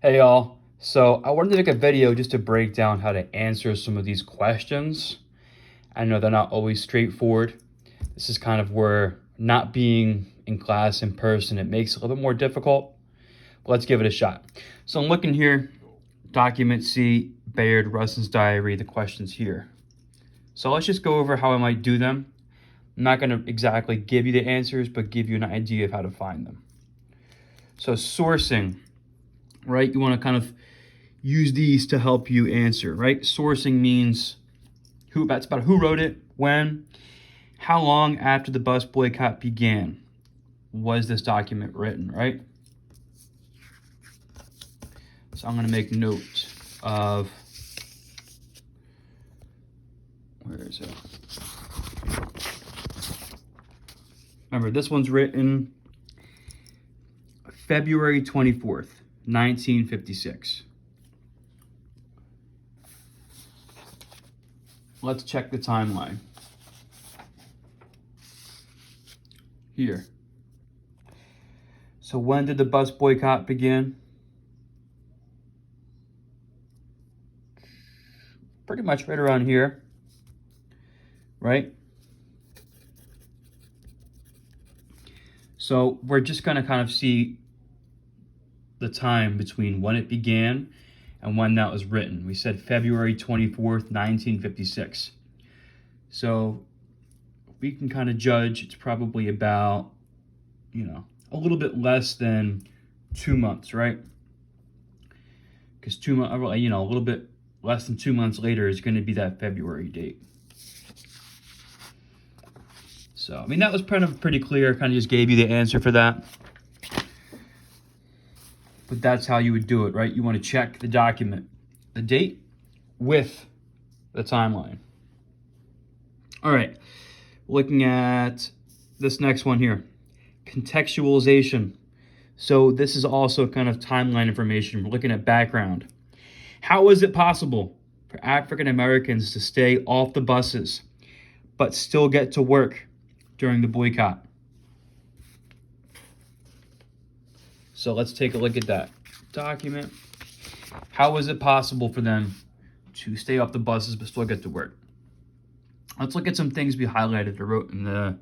Hey y'all, so I wanted to make a video just to break down how to answer some of these questions. I know they're not always straightforward. This is kind of where not being in class in person, it makes it a little bit more difficult, but let's give it a shot. So I'm looking here, document C, Bayard Rustin's diary, the questions here. So let's just go over how I might do them. I'm not gonna exactly give you the answers, but give you an idea of how to find them. So sourcing, right? You want to kind of use these to help you answer, right? Sourcing means that's about who wrote it, when, how long after the bus boycott began was this document written, right? So I'm going to make note of, where is it? Remember, this one's written February 24th, 1956. Let's check the timeline. Here. So when did the bus boycott begin? Pretty much right around here, right? So we're just going to kind of see the time between when it began and when that was written. We said February 24th, 1956. So we can kind of judge it's probably about, a little bit less than 2 months, right? Because a little bit less than 2 months later is going to be that February date. So, that was kind of pretty clear. Kind of just gave you the answer for that. But that's how you would do it, right? You want to check the document, the date with the timeline. All right, looking at this next one here, contextualization. So this is also kind of timeline information. We're looking at background. How is it possible for African Americans to stay off the buses but still get to work during the boycott? So let's take a look at that document. How was it possible for them to stay off the buses but still get to work? Let's look at some things we highlighted or wrote in the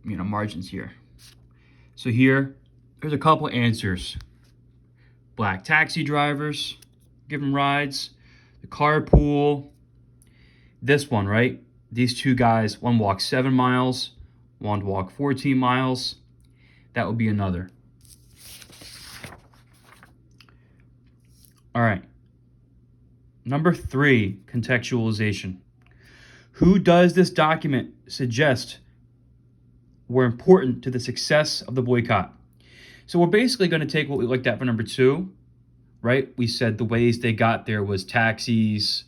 margins here. So there's a couple answers. Black taxi drivers, give them rides. The carpool. This one, right? These two guys, one walked 7 miles, one walked 14 miles. That would be another. All right. Number 3, contextualization. Who does this document suggest were important to the success of the boycott? So we're basically going to take what we looked at for number 2, right? We said the ways they got there was taxis,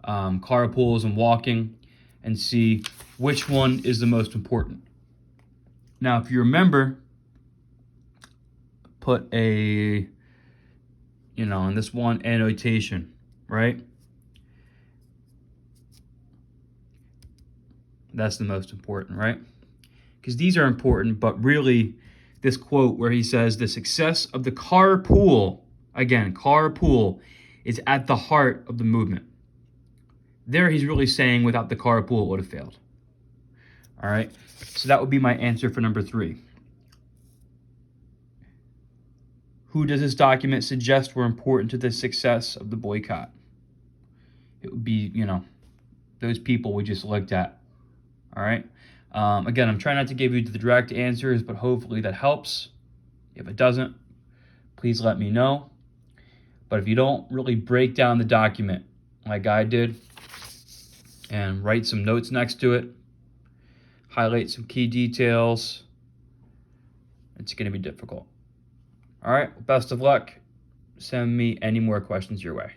carpools, and walking, and see which one is the most important. Now, if you remember, put in this one annotation, right? That's the most important, right? Because these are important, but really this quote where he says the success of the carpool, again, carpool, is at the heart of the movement. There he's really saying without the carpool it would have failed. All right, so that would be my answer for number 3. Who does this document suggest were important to the success of the boycott? It would be, those people we just looked at. All right. Again, I'm trying not to give you the direct answers, but hopefully that helps. If it doesn't, please let me know. But if you don't really break down the document like I did and write some notes next to it, highlight some key details, it's going to be difficult. All right, best of luck. Send me any more questions your way.